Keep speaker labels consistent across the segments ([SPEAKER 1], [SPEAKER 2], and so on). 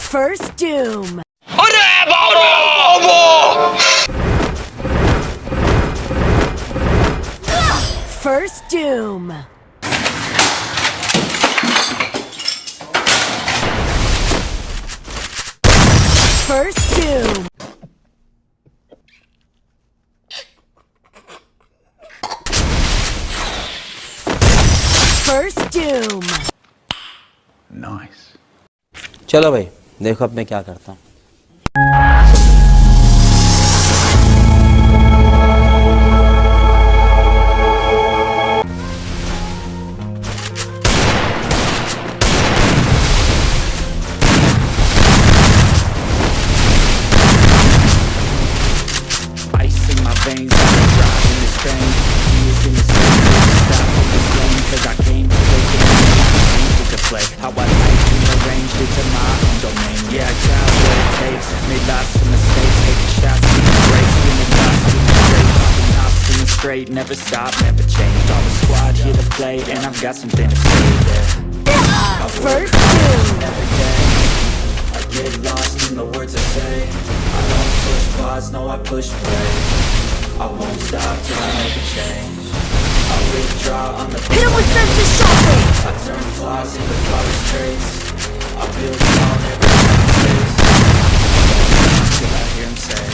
[SPEAKER 1] First doom. First doom. First doom. First doom.
[SPEAKER 2] Nice.
[SPEAKER 3] चलो भाई देखो अब मैं क्या करता हूँ।
[SPEAKER 4] Ice in my veins, I'm driving this train. Years in the same place, stop in the flame. Cause I came to the game, music to play. How I like and arranged it to my own domain. Yeah, I tried what it takes, made lots of mistakes. Taking shots, taking breaks, feeling lost, feeling straight. Popping off, feeling straight, never stop, never change. All the squad here to play, and I've got something to say there.
[SPEAKER 1] First doom.
[SPEAKER 4] Every day, I get lost in the words I say. I don't push pause, no I push play. I won't stop till I make a change. I withdraw on the
[SPEAKER 1] Hit him with sense of shockwave.
[SPEAKER 4] I turn flaws into flawless traits. I build on every time space. Till I hear him say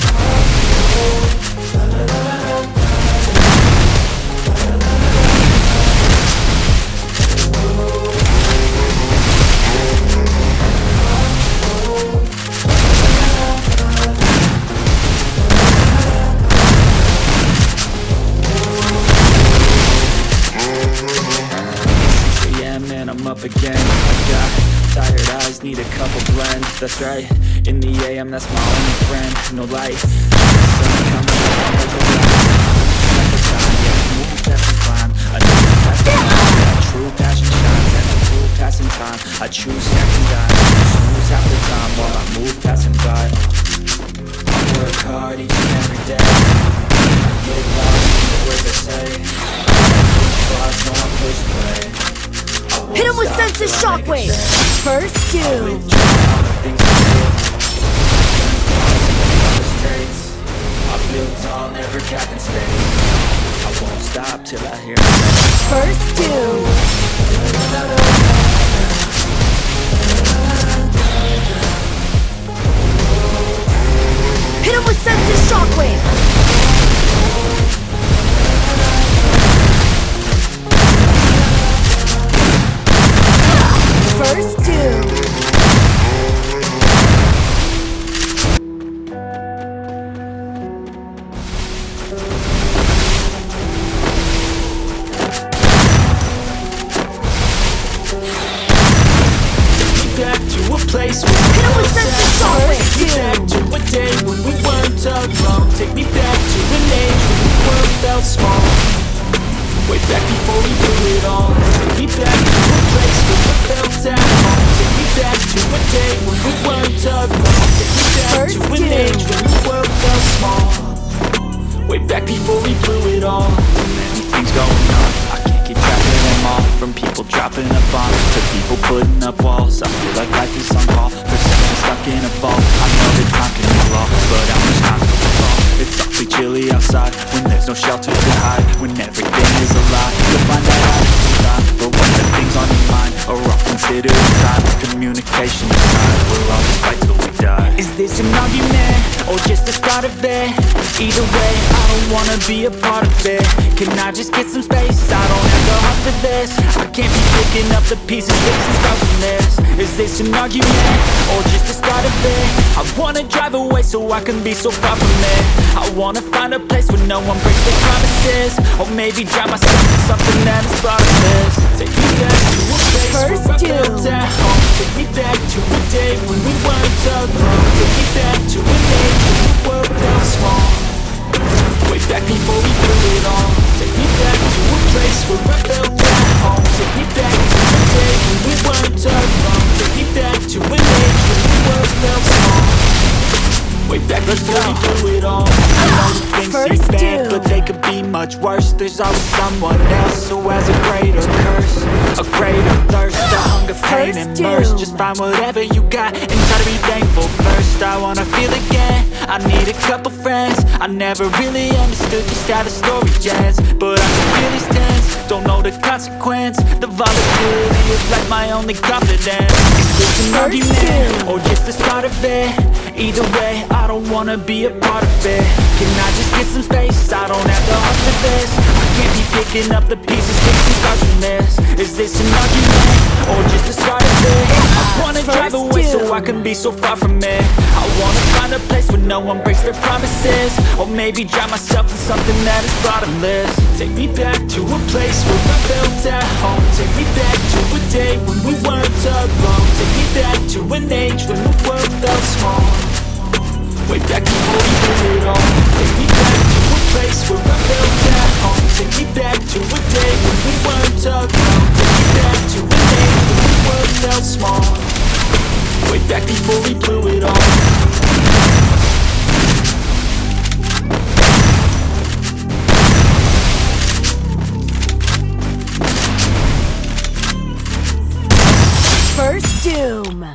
[SPEAKER 4] and I'm up again. I got tired eyes, need a couple blends. That's right, in the AM, that's my only friend. No light, sun coming up on the horizon. Like a time, yeah, move fast and climb. I know the past the time, yeah, true passion shines. And the true passing time, I choose next and die. Snooze half the time while I move passing by. I work hard each and every day. I get lost in the words I say. I push pause, no I push play.
[SPEAKER 1] Hit him with sense of shockwave. First doom.
[SPEAKER 4] I build tall, never cap in space. I won't stop till I hear
[SPEAKER 1] First doom. Hit him with sense of shockwave. First doom.
[SPEAKER 4] back to a place where
[SPEAKER 1] Hit him with sense of shockwave.
[SPEAKER 4] Take me back to a day when we weren't alone. Take me back to an age when the world felt small. Way back before we blew it all. Take me back to a place where I felt at home. Take me back to a day when we weren't alone. Take me back to an age when the world felt small. Way back before we blew it all. Too many things going on, I can't keep track of them all. From people dropping a bomb to people putting up walls. I feel like life is on call, perception stuck in a vault. I know that time can heal all, but how much time till we fall? It's awfully chilly outside, when there's no shelter to hide. When everything is a lie, you'll find that out in time. But when the things on your mind are all considered a crime, communication aside, we'll always fight till we die. Is this an argument, or just the start of it? Either way, I don't wanna be a part of it. Can I just get some space? I don't have the heart for this. I can't be picking up the pieces, fixing stuff from this. Is this an argument, or just the start of it? I wanna drive away so I can be so far from it. I wanna find a place where no one breaks their promises. Or maybe drive myself to something that is part of this. Take me back to a place where I felt at home. Take me back to a day when we weren't alone. Take me back to an age when the world felt small. Way back before we blew it all. Take me back to a place where I felt at home. Take me back to a day when we weren't alone. Take me back to an age when the world felt small. Way back before we blew it all. I know that things seem
[SPEAKER 1] First
[SPEAKER 4] bad,
[SPEAKER 1] doom.
[SPEAKER 4] but they could be much worse. There's always someone else who has a greater curse, a greater thirst, a hunger, pain, and
[SPEAKER 1] First
[SPEAKER 4] mercy.
[SPEAKER 1] doom.
[SPEAKER 4] Just find whatever you got and try to be thankful first. I wanna feel again, I need a couple friends. I never really understood just how the story ends, but I can feel these tense, don't know the consequence. The volatility is like my only confidence. Is this an
[SPEAKER 1] First
[SPEAKER 4] argument,
[SPEAKER 1] doom.
[SPEAKER 4] or just the start of it? Either way, I don't wanna be a part of it. Can I just get some space? I don't have the heart for this. I can't be picking up the pieces, fixing scars from this. Is this an argument, or just the start of it? I wanna drive
[SPEAKER 1] First
[SPEAKER 4] away so
[SPEAKER 1] doom.
[SPEAKER 4] I can be so far from it. I wanna find a place where no one breaks their promises, or maybe drown myself in something that is bottomless. Take me back to a place where I felt at home. Take me back to a day when we weren't alone. Take me back to an age when the world felt small, way back before we did it all. Take me back to a place where I felt at home. Take me back to a day when we weren't alone. Take me back to an age when the world felt small, way back before we blew it all.
[SPEAKER 1] First doom.